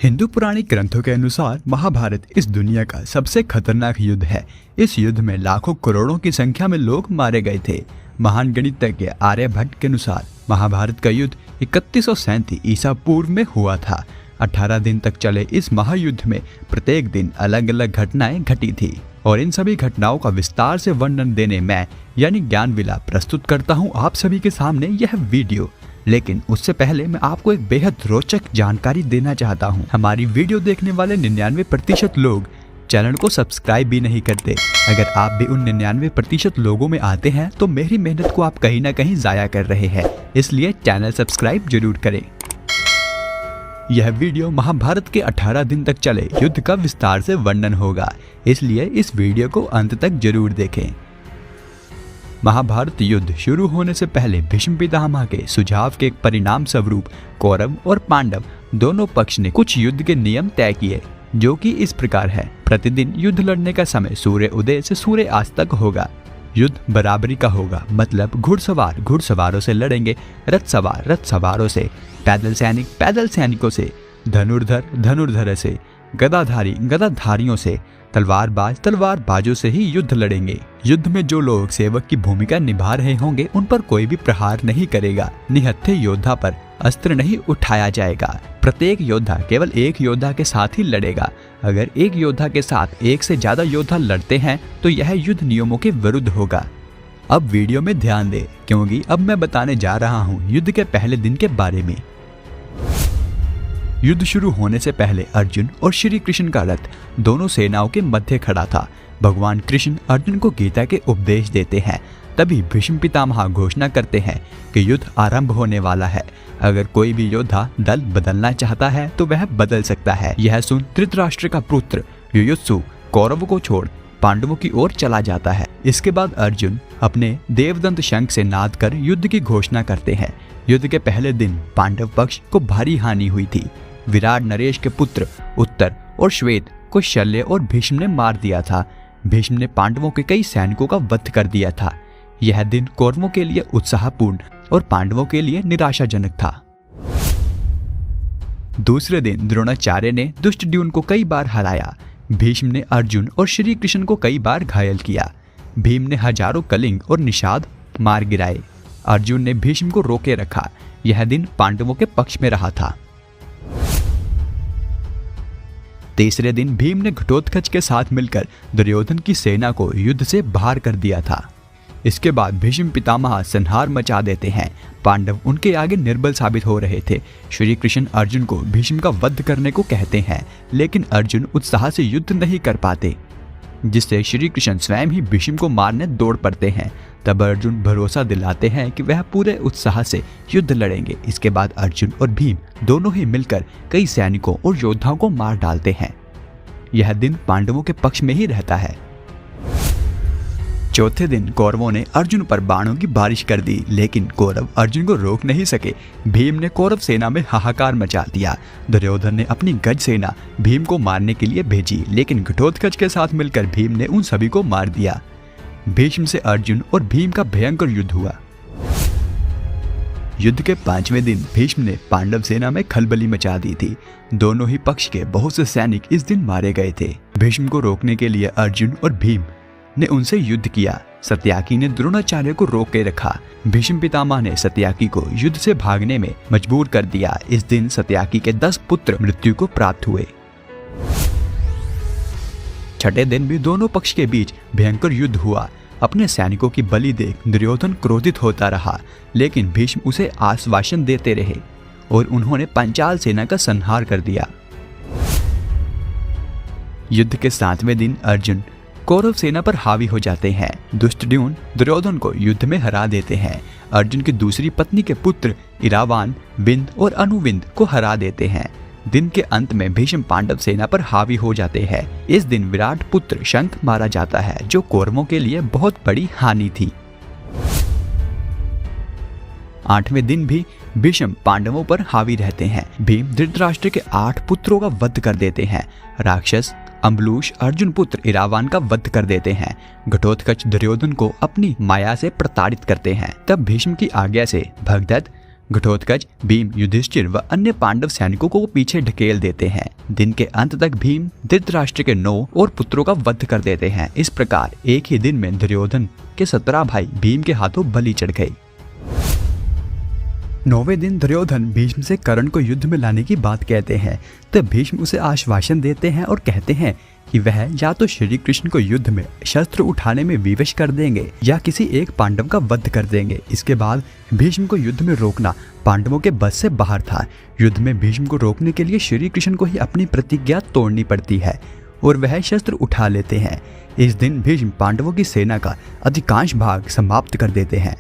हिंदू पुराणिक ग्रंथों के अनुसार महाभारत इस दुनिया का सबसे खतरनाक युद्ध है। इस युद्ध में लाखों करोड़ों की संख्या में लोग मारे गए थे। महान गणितज्ञ आर्यभट्ट के अनुसार महाभारत का युद्ध 3137 ईसा पूर्व में हुआ था। 18 दिन तक चले इस महायुद्ध में प्रत्येक दिन अलग अलग घटनाएं घटी थी और इन सभी घटनाओं का विस्तार से वर्णन देने मैं यानी ज्ञानविला प्रस्तुत करता हूं आप सभी के सामने यह वीडियो। लेकिन उससे पहले मैं आपको एक बेहद रोचक जानकारी देना चाहता हूं। हमारी वीडियो देखने वाले 99% लोग चैनल को सब्सक्राइब भी नहीं करते। अगर आप भी उन 99% लोगों में आते हैं तो मेरी मेहनत को आप कहीं ना कहीं जाया कर रहे हैं, इसलिए चैनल सब्सक्राइब जरूर करें। यह वीडियो महाभारत के 18 दिन तक चले युद्ध का विस्तार से वर्णन होगा, इसलिए इस वीडियो को अंत तक जरूर देखें। महाभारत युद्ध शुरू होने से पहले भीष्म पितामह के सुझाव के परिणाम स्वरूप कौरव और पांडव दोनों पक्ष ने कुछ युद्ध के नियम तय किए, जो कि इस प्रकार है। प्रतिदिन युद्ध लड़ने का समय सूर्य उदय से सूर्य अस्त तक होगा। युद्ध बराबरी का होगा, मतलब घुड़सवार घुड़सवारों से लड़ेंगे, रथ सवार रथ सवारों से, पैदल सैनिक पैदल सैनिकों से, धनुर्धर धनुर्धर से, गदाधारी गदाधारियों से, तलवारबाज तलवारबाजों से ही युद्ध लड़ेंगे। युद्ध में जो लोग सेवक की भूमिका निभा रहे होंगे उन पर कोई भी प्रहार नहीं करेगा। निहत्थे योद्धा पर अस्त्र नहीं उठाया जाएगा। प्रत्येक योद्धा केवल एक योद्धा के साथ ही लड़ेगा। अगर एक योद्धा के साथ एक से ज्यादा योद्धा लड़ते हैं तो यह युद्ध नियमों के विरुद्ध होगा। अब वीडियो में ध्यान दें, क्योंकि अब मैं बताने जा रहा हूँ युद्ध के पहले दिन के बारे में। युद्ध शुरू होने से पहले अर्जुन और श्री कृष्ण का रथ दोनों सेनाओं के मध्य खड़ा था। भगवान कृष्ण अर्जुन को गीता के उपदेश देते हैं। तभी भीष्म पितामह घोषणा करते हैं कि युद्ध आरंभ होने वाला है। अगर कोई भी योद्धा दल बदलना चाहता है तो वह बदल सकता है। यह सुन धृतराष्ट्र का पुत्र युयुत्सु कौरवों को छोड़ पांडवों की ओर चला जाता है। इसके बाद अर्जुन अपने देवदंत शंख से नाद कर युद्ध की घोषणा करते हैं। युद्ध के पहले दिन पांडव पक्ष को भारी हानि हुई थी। विराट नरेश के पुत्र उत्तर और श्वेत को शल्य और भीष्म ने मार दिया था। भीष्म ने पांडवों के कई सैनिकों का वध कर दिया था। यह दिन कौरवों के लिए उत्साहपूर्ण और पांडवों के लिए निराशाजनक था। दूसरे दिन द्रोणाचार्य ने दुष्टद्युम्न को कई बार हराया। भीष्म ने अर्जुन और श्री कृष्ण को कई बार घायल किया। भीम ने हजारों कलिंग और निषाद मार गिराए। अर्जुन ने भीष्म को रोके रखा। यह दिन पांडवों के पक्ष में रहा था। तीसरे दिन भीम ने घटोत्कच के साथ मिलकर दुर्योधन की सेना को युद्ध से बाहर कर दिया था। इसके बाद भीष्म पितामह संहार मचा देते हैं। पांडव उनके आगे निर्बल साबित हो रहे थे। श्री कृष्ण अर्जुन को भीष्म का वध करने को कहते हैं, लेकिन अर्जुन उत्साह से युद्ध नहीं कर पाते, जिससे श्री कृष्ण स्वयं ही भीष्म को मारने दौड़ पड़ते हैं। तब अर्जुन भरोसा दिलाते हैं कि वह पूरे उत्साह से युद्ध लड़ेंगे। इसके बाद अर्जुन और भीम दोनों ही मिलकर कई सैनिकों और योद्धाओं को मार डालते हैं। यह दिन पांडवों के पक्ष में ही रहता है। चौथे दिन कौरवों ने अर्जुन पर बाणों की बारिश कर दी, लेकिन कौरव अर्जुन को रोक नहीं सके। भीम ने कौरव सेना में हाहाकार मचा दिया। दुर्योधन ने अपनी गज सेना भीम को मारने के लिए भेजी, लेकिन घटोत्कच के साथ मिलकर भीम ने उन सभी को मार दिया। भीष्म से अर्जुन और भीम का भयंकर युद्ध हुआ। युद्ध के 5वें दिन भीष्म ने पांडव सेना में खलबली मचा दी थी। दोनों ही पक्ष के बहुत से सैनिक इस दिन मारे गए थे। भीष्म को रोकने के लिए अर्जुन और भीम ने उनसे युद्ध किया। सत्याकी ने द्रोणाचार्य को रोक के रखा। भीष्म पितामह ने सत्याकी को युद्ध से भागने में मजबूर कर दिया। इस दिन सत्याकी के 10 पुत्र मृत्यु को प्राप्त हुए। छठे दिन भी दोनों पक्ष के बीच भयंकर युद्ध हुआ। अपने सैनिकों की बलि देख दुर्योधन क्रोधित होता रहा, लेकिन भीष्म उसे आश्वासन देते रहे और उन्होंने पांचाल सेना का संहार कर दिया। युद्ध के 7वें दिन अर्जुन कौरव सेना पर हावी हो जाते हैं। दुष्टद्युम्न दुर्योधन को युद्ध में हरा देते हैं। अर्जुन की दूसरी पत्नी के पुत्र इरावान, विंद और अनुविंद को हरा देते हैं। दिन के अंत में भीष्म पांडव सेना पर हावी हो जाते हैं। इस दिन विराट पुत्र शंख मारा जाता है, जो कौरवों के लिए बहुत बड़ी हानि थी। 8वें दिन भी भीष्म पांडवों पर हावी रहते हैं। भीम धृतराष्ट्र के 8 पुत्रों का वध कर देते हैं। राक्षस अम्बलूष अर्जुन पुत्र इरावान का वध कर देते हैं। घटोत्कच दुर्योधन को अपनी माया से प्रताड़ित करते हैं। तब भीष्म की आज्ञा से भगदत्त घटोत्कच भीम, युधिष्ठिर व अन्य पांडव सैनिकों को पीछे ढकेल देते हैं। दिन के अंत तक भीम धृतराष्ट्र के 9 और पुत्रों का वध कर देते हैं। इस प्रकार एक ही दिन में दुर्योधन के 17 भाई भीम के हाथों बलि चढ़ गए। 9वें दिन दुर्योधन भीष्म से कर्ण को युद्ध में लाने की बात कहते हैं। तब भीष्म उसे आश्वासन देते हैं और कहते हैं कि वह या तो श्री कृष्ण को युद्ध में शस्त्र उठाने में विवश कर देंगे या किसी एक पांडव का वध कर देंगे। इसके बाद भीष्म को युद्ध में रोकना पांडवों के बस से बाहर था। युद्ध में भीष्म को रोकने के लिए श्री कृष्ण को ही अपनी प्रतिज्ञा तोड़नी पड़ती है और वह शस्त्र उठा लेते हैं। इस दिन भीष्म पांडवों की सेना का अधिकांश भाग समाप्त कर देते हैं।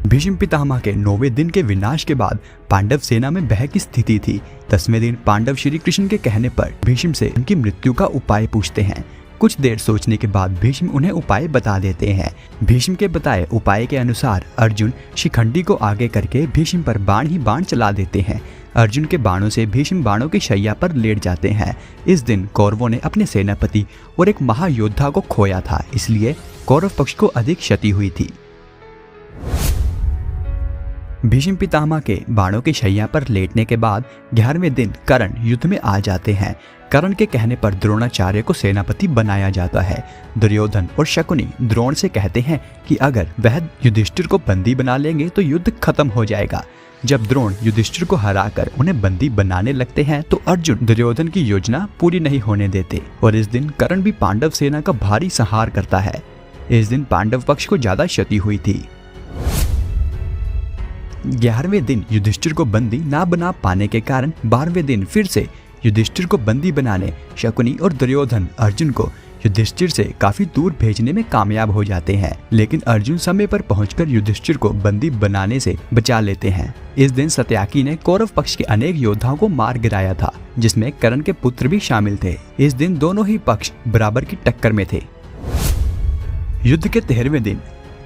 भीष्म पितामह के 9वें दिन के विनाश के बाद पांडव सेना में भय की स्थिति थी। 10वें दिन पांडव श्री कृष्ण के कहने पर भीष्म से उनकी मृत्यु का उपाय पूछते हैं। कुछ देर सोचने के बाद भीष्म उन्हें उपाय बता देते हैं। भीष्म के बताए उपाय के अनुसार अर्जुन शिखंडी को आगे करके भीष्म पर बाण ही बाण चला देते हैं। अर्जुन के बाणों से भीष्म बाणों की शैया पर लेट जाते हैं। इस दिन कौरवों ने अपने सेनापति और एक महायोद्धा को खोया था, इसलिए कौरव पक्ष को अधिक क्षति हुई थी। भीष्म पितामह के बाणों की शैया पर लेटने के बाद 11वें दिन कर्ण युद्ध में आ जाते हैं। कर्ण के कहने पर द्रोणाचार्य को सेनापति बनाया जाता है। दुर्योधन और शकुनी द्रोण से कहते हैं कि अगर वह युधिष्ठिर को बंदी बना लेंगे तो युद्ध खत्म हो जाएगा। जब द्रोण युधिष्ठिर को हराकर उन्हें बंदी बनाने लगते हैं तो अर्जुन दुर्योधन की योजना पूरी नहीं होने देते और इस दिन कर्ण भी पांडव सेना का भारी संहार करता है। इस दिन पांडव पक्ष को ज्यादा क्षति हुई थी। 11वें दिन युधिष्ठिर को बंदी ना बना पाने के कारण 12वें दिन फिर से युधिष्ठिर को बंदी बनाने शकुनी और दुर्योधन अर्जुन को युधिष्ठिर से काफी दूर भेजने में कामयाब हो जाते हैं, लेकिन अर्जुन समय पर पहुंचकर युधिष्ठिर को बंदी बनाने से बचा लेते हैं। इस दिन सत्याकी ने कौरव पक्ष के अनेक योद्धाओं को मार गिराया था, जिसमें कर्ण के पुत्र भी शामिल थे। इस दिन दोनों ही पक्ष बराबर की टक्कर में थे। युद्ध के 13वें दिन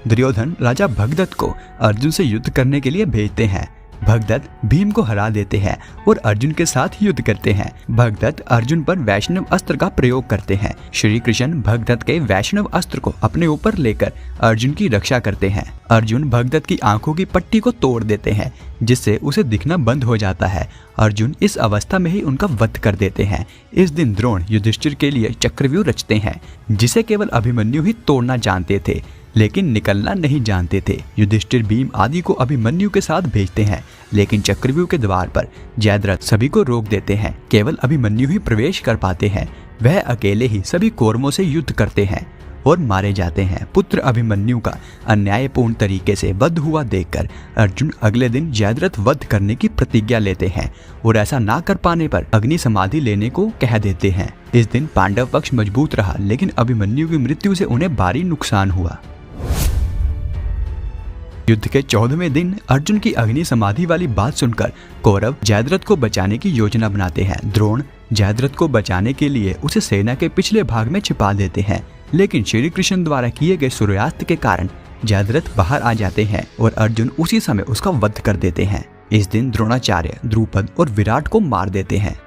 दुर्योधन राजा भगदत्त को अर्जुन से युद्ध करने के लिए भेजते हैं। भगदत्त भीम को हरा देते हैं और अर्जुन के साथ युद्ध करते हैं। भगदत्त अर्जुन पर वैष्णव अस्त्र का प्रयोग करते हैं। श्री कृष्ण भगदत्त के वैष्णव अस्त्र को अपने ऊपर लेकर अर्जुन की रक्षा करते हैं। अर्जुन भगदत्त की आंखों की पट्टी को तोड़ देते हैं, जिससे उसे दिखना बंद हो जाता है। अर्जुन इस अवस्था में ही उनका वध कर देते हैं। इस दिन द्रोण युधिष्ठिर के लिए चक्रव्यूह रचते हैं, जिसे केवल अभिमन्यु ही तोड़ना जानते थे, लेकिन निकलना नहीं जानते थे। युधिष्ठिर भीम आदि को अभिमन्यु के साथ भेजते हैं, लेकिन चक्रव्यूह के द्वार पर जयद्रथ सभी को रोक देते हैं। केवल अभिमन्यु ही प्रवेश कर पाते हैं। वह अकेले ही सभी कौरवों से युद्ध करते हैं और मारे जाते हैं। पुत्र अभिमन्यु का अन्यायपूर्ण तरीके से वध हुआ देखकर अर्जुन अगले दिन जयद्रथ वध करने की प्रतिज्ञा लेते हैं और ऐसा ना कर पाने पर अग्नि समाधि लेने को कह देते हैं। इस दिन पांडव पक्ष मजबूत रहा, लेकिन अभिमन्यु की मृत्यु से उन्हें भारी नुकसान हुआ। युद्ध के 14वें दिन अर्जुन की अग्नि समाधि वाली बात सुनकर कौरव जयद्रथ को बचाने की योजना बनाते हैं। द्रोण जयद्रथ को बचाने के लिए उसे सेना के पिछले भाग में छिपा देते हैं, लेकिन श्री कृष्ण द्वारा किए गए सूर्यास्त के कारण जयद्रथ बाहर आ जाते हैं और अर्जुन उसी समय उसका वध कर देते हैं। इस दिन द्रोणाचार्य द्रुपद और विराट को मार देते हैं।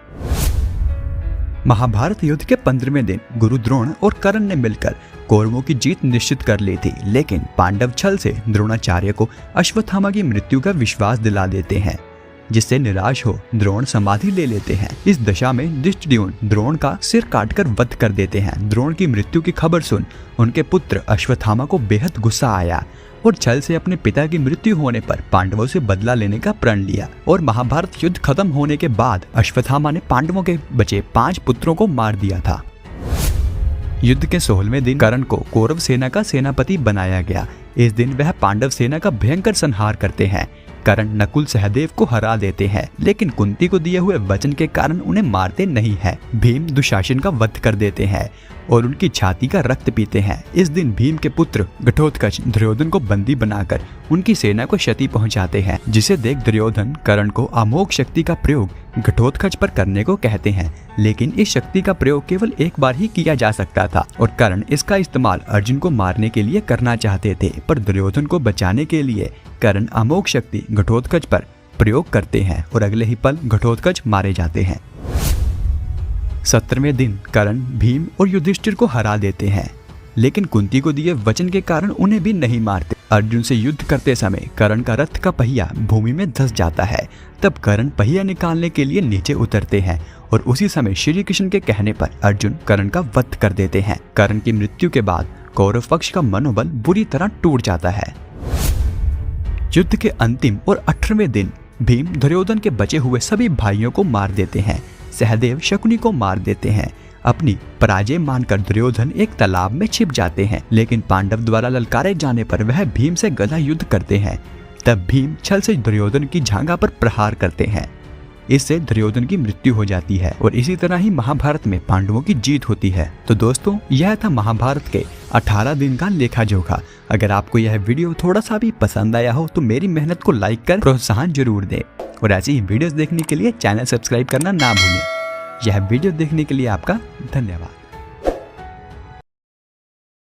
महाभारत युद्ध के 15वें दिन गुरु द्रोण और कर्ण ने मिलकर कौरवों की जीत निश्चित कर ली थी, लेकिन पांडव छल से द्रोणाचार्य को अश्वत्थामा की मृत्यु का विश्वास दिला देते हैं, जिससे निराश हो द्रोण समाधि ले लेते हैं। इस दशा में धृष्टद्युम्न द्रोण का सिर काटकर वध कर देते हैं। द्रोण की मृत्यु की खबर सुन उनके पुत्र अश्वत्थामा को बेहद गुस्सा आया और छल से अपने पिता की मृत्यु होने पर पांडवों से बदला लेने का प्रण लिया। और महाभारत युद्ध खत्म होने के बाद अश्वत्थामा ने पांडवों के बचे 5 पुत्रों को मार दिया था। युद्ध के 16वें दिन कर्ण को कौरव सेना का सेनापति बनाया गया। इस दिन वह पांडव सेना का भयंकर संहार करते हैं। कर्ण नकुल सहदेव को हरा देते हैं, लेकिन कुंती को दिए हुए वचन के कारण उन्हें मारते नहीं है। भीम दुशासन का वध कर देते हैं और उनकी छाती का रक्त पीते हैं। इस दिन भीम के पुत्र घटोत्कच दुर्योधन को बंदी बनाकर उनकी सेना को क्षति पहुंचाते हैं, जिसे देख दुर्योधन कर्ण को अमोघ शक्ति का प्रयोग घटोत्कच पर करने को कहते हैं, लेकिन इस शक्ति का प्रयोग केवल एक बार ही किया जा सकता था और कर्ण इसका इस्तेमाल अर्जुन को मारने के लिए करना चाहते थे। पर दुर्योधन को बचाने के लिए कर्ण अमोघ शक्ति घटोत्कच पर प्रयोग करते हैं और अगले ही पल घटोत्कच मारे जाते हैं। 17वें दिन कर्ण भीम और युधिष्ठिर को हरा देते हैं, लेकिन कुंती को दिए वचन के कारण उन्हें भी नहीं मारते। अर्जुन से युद्ध करते समय कर्ण का रथ का पहिया भूमि में धंस जाता है। तब कर्ण पहिया निकालने के लिए नीचे उतरते हैं और उसी समय श्री कृष्ण के कहने पर अर्जुन कर्ण का वध कर देते हैं। कर्ण की मृत्यु के बाद कौरव पक्ष का मनोबल बुरी तरह टूट जाता है। युद्ध के अंतिम और 18वें दिन भीम दुर्योधन के बचे हुए सभी भाइयों को मार देते हैं। सहदेव शकुनी को मार देते हैं। अपनी पराजय मानकर दुर्योधन एक तालाब में छिप जाते हैं, लेकिन पांडव द्वारा ललकारे जाने पर वह भीम से गदा युद्ध करते हैं। तब भीम छल से दुर्योधन की जांघा पर प्रहार करते हैं। इससे दुर्योधन की मृत्यु हो जाती है और इसी तरह ही महाभारत में पांडवों की जीत होती है। तो दोस्तों, यह था महाभारत के 18 दिन का लेखा जोखा। अगर आपको यह वीडियो थोड़ा सा भी पसंद आया हो तो मेरी मेहनत को लाइक कर प्रोत्साहन जरूर दें और ऐसी ही वीडियोस देखने के लिए चैनल सब्सक्राइब करना ना भूलें। यह वीडियो देखने के लिए आपका धन्यवाद।